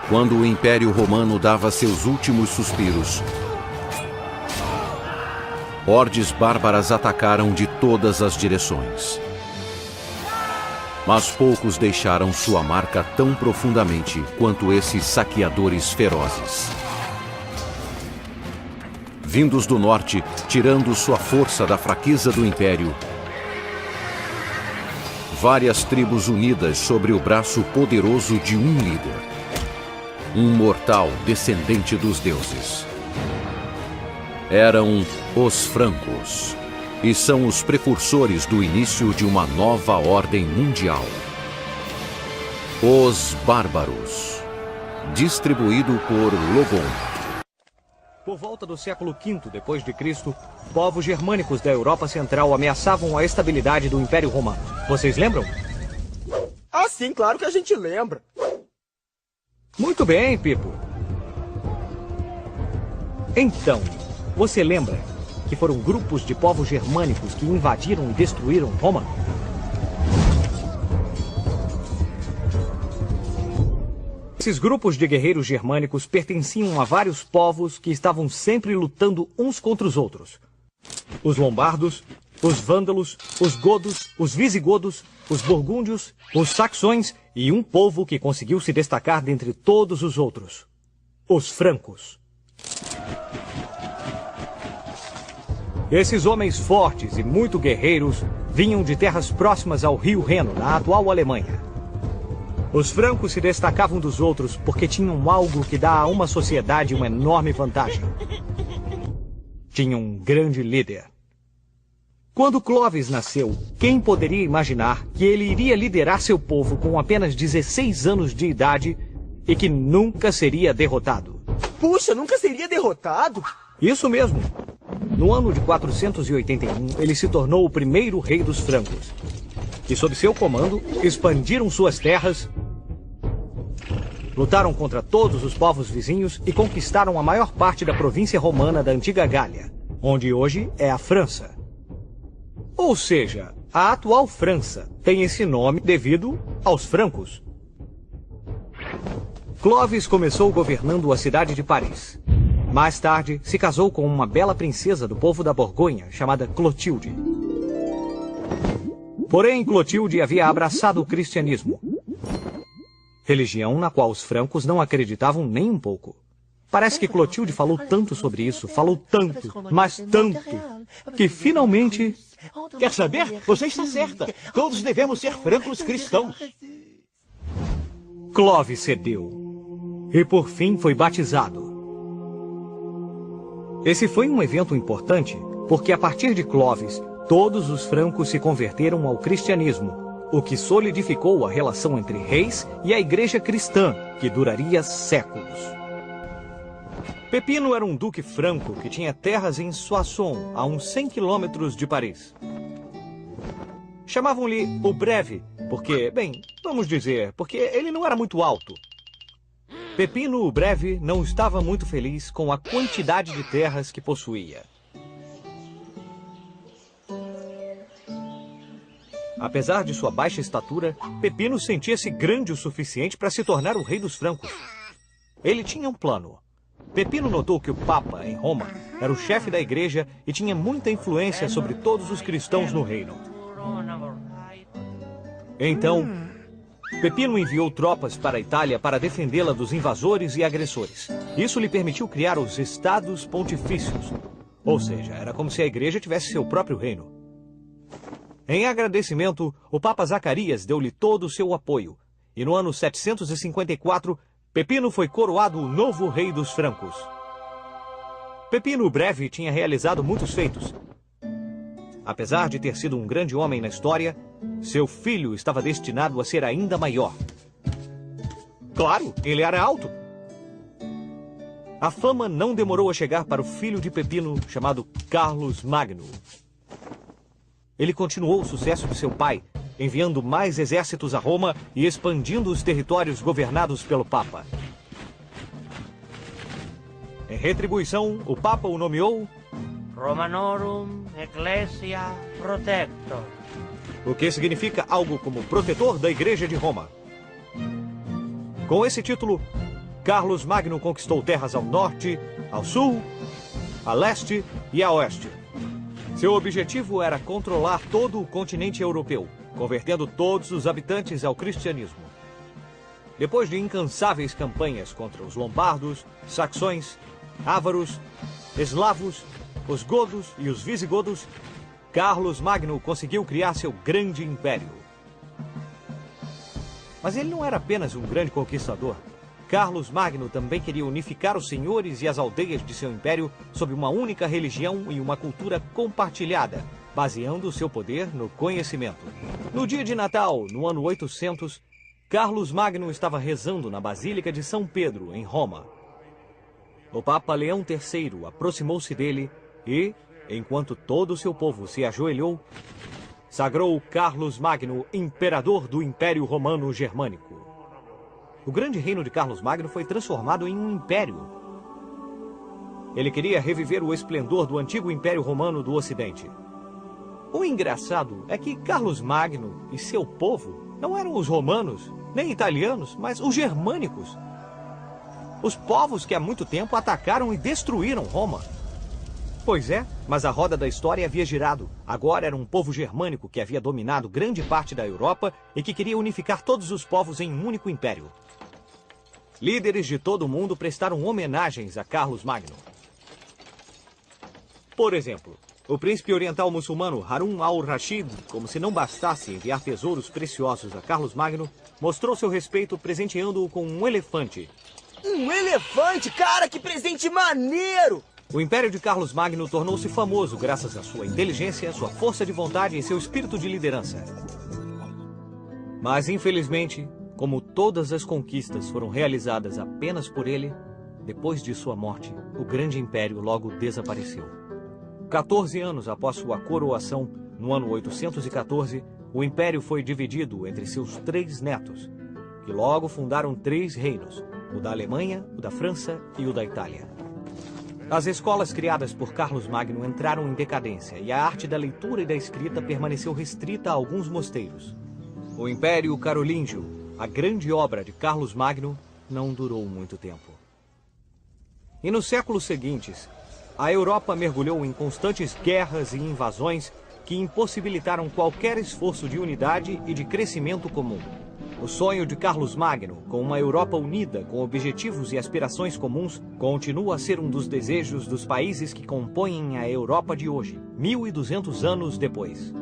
Quando o Império Romano dava seus últimos suspiros, hordes bárbaras atacaram de todas as direções. Mas poucos deixaram sua marca tão profundamente quanto esses saqueadores ferozes. Vindos do norte, tirando sua força da fraqueza do Império, várias tribos unidas sobre o braço poderoso de um líder, um mortal descendente dos deuses. Eram os francos, e são os precursores do início de uma nova ordem mundial. Os bárbaros, distribuído por Logon. Por volta do século V d.C., povos germânicos da Europa Central ameaçavam a estabilidade do Império Romano. Vocês lembram? Ah, sim, claro que a gente lembra. Muito bem, Pipo. Então, você lembra que foram grupos de povos germânicos que invadiram e destruíram Roma? Esses grupos de guerreiros germânicos pertenciam a vários povos que estavam sempre lutando uns contra os outros. Os lombardos, os vândalos, os godos, os visigodos, os burgúndios, os saxões e um povo que conseguiu se destacar dentre todos os outros: os francos. Esses homens fortes e muito guerreiros vinham de terras próximas ao rio Reno, na atual Alemanha. Os francos se destacavam dos outros porque tinham algo que dá a uma sociedade uma enorme vantagem. Tinham um grande líder. Quando Clovis nasceu, quem poderia imaginar que ele iria liderar seu povo com apenas 16 anos de idade e que nunca seria derrotado? Puxa, nunca seria derrotado? Isso mesmo. No ano de 481, ele se tornou o primeiro rei dos francos. E sob seu comando, expandiram suas terras, lutaram contra todos os povos vizinhos e conquistaram a maior parte da província romana da antiga Gália, onde hoje é a França. Ou seja, a atual França tem esse nome devido aos francos. Clovis começou governando a cidade de Paris. Mais tarde, se casou com uma bela princesa do povo da Borgonha, chamada Clotilde. Porém, Clotilde havia abraçado o cristianismo, religião na qual os francos não acreditavam nem um pouco. Parece que Clotilde falou tanto sobre isso, falou tanto, mas tanto, que finalmente... Quer saber? Você está certa. Todos devemos ser francos cristãos. Clovis cedeu. E por fim foi batizado. Esse foi um evento importante, porque a partir de Clovis, todos os francos se converteram ao cristianismo, o que solidificou a relação entre reis e a igreja cristã, que duraria séculos. Pepino era um duque franco que tinha terras em Soissons, a uns 100 quilômetros de Paris. Chamavam-lhe o Breve, porque, bem, vamos dizer, porque ele não era muito alto. Pepino o Breve não estava muito feliz com a quantidade de terras que possuía. Apesar de sua baixa estatura, Pepino sentia-se grande o suficiente para se tornar o rei dos francos. Ele tinha um plano. Pepino notou que o Papa, em Roma, era o chefe da igreja e tinha muita influência sobre todos os cristãos no reino. Então, Pepino enviou tropas para a Itália para defendê-la dos invasores e agressores. Isso lhe permitiu criar os Estados Pontifícios. Ou seja, era como se a igreja tivesse seu próprio reino. Em agradecimento, o Papa Zacarias deu-lhe todo o seu apoio. E no ano 754, Pepino foi coroado o novo rei dos francos. Pepino o Breve tinha realizado muitos feitos. Apesar de ter sido um grande homem na história, seu filho estava destinado a ser ainda maior. Claro, ele era alto. A fama não demorou a chegar para o filho de Pepino, chamado Carlos Magno. Ele continuou o sucesso de seu pai, enviando mais exércitos a Roma e expandindo os territórios governados pelo Papa. Em retribuição, o Papa o nomeou Romanorum Ecclesia Protector, o que significa algo como protetor da Igreja de Roma. Com esse título, Carlos Magno conquistou terras ao norte, ao sul, a leste e a oeste. Seu objetivo era controlar todo o continente europeu, convertendo todos os habitantes ao cristianismo. Depois de incansáveis campanhas contra os lombardos, saxões, ávaros, eslavos, os godos e os visigodos, Carlos Magno conseguiu criar seu grande império. Mas ele não era apenas um grande conquistador. Carlos Magno também queria unificar os senhores e as aldeias de seu império sob uma única religião e uma cultura compartilhada, baseando seu poder no conhecimento. No dia de Natal, no ano 800, Carlos Magno estava rezando na Basílica de São Pedro, em Roma. O Papa Leão III aproximou-se dele e, enquanto todo o seu povo se ajoelhou, sagrou Carlos Magno imperador do Império Romano Germânico. O grande reino de Carlos Magno foi transformado em um império. Ele queria reviver o esplendor do antigo Império Romano do Ocidente. O engraçado é que Carlos Magno e seu povo não eram os romanos, nem italianos, mas os germânicos. Os povos que há muito tempo atacaram e destruíram Roma. Pois é, mas a roda da história havia girado. Agora era um povo germânico que havia dominado grande parte da Europa e que queria unificar todos os povos em um único império. Líderes de todo o mundo prestaram homenagens a Carlos Magno. Por exemplo, o príncipe oriental muçulmano Harun al-Rashid, como se não bastasse enviar tesouros preciosos a Carlos Magno, mostrou seu respeito presenteando-o com um elefante. Um elefante? Cara, que presente maneiro! O Império de Carlos Magno tornou-se famoso graças à sua inteligência, sua força de vontade e seu espírito de liderança. Mas, infelizmente, como todas as conquistas foram realizadas apenas por ele, depois de sua morte, o grande império logo desapareceu. 14 anos após sua coroação, no ano 814, o império foi dividido entre seus 3 netos, que logo fundaram 3 reinos, o da Alemanha, o da França e o da Itália. As escolas criadas por Carlos Magno entraram em decadência e a arte da leitura e da escrita permaneceu restrita a alguns mosteiros. O Império Carolíngio, a grande obra de Carlos Magno, não durou muito tempo. E nos séculos seguintes, a Europa mergulhou em constantes guerras e invasões que impossibilitaram qualquer esforço de unidade e de crescimento comum. O sonho de Carlos Magno, com uma Europa unida, com objetivos e aspirações comuns, continua a ser um dos desejos dos países que compõem a Europa de hoje, 1200 anos depois.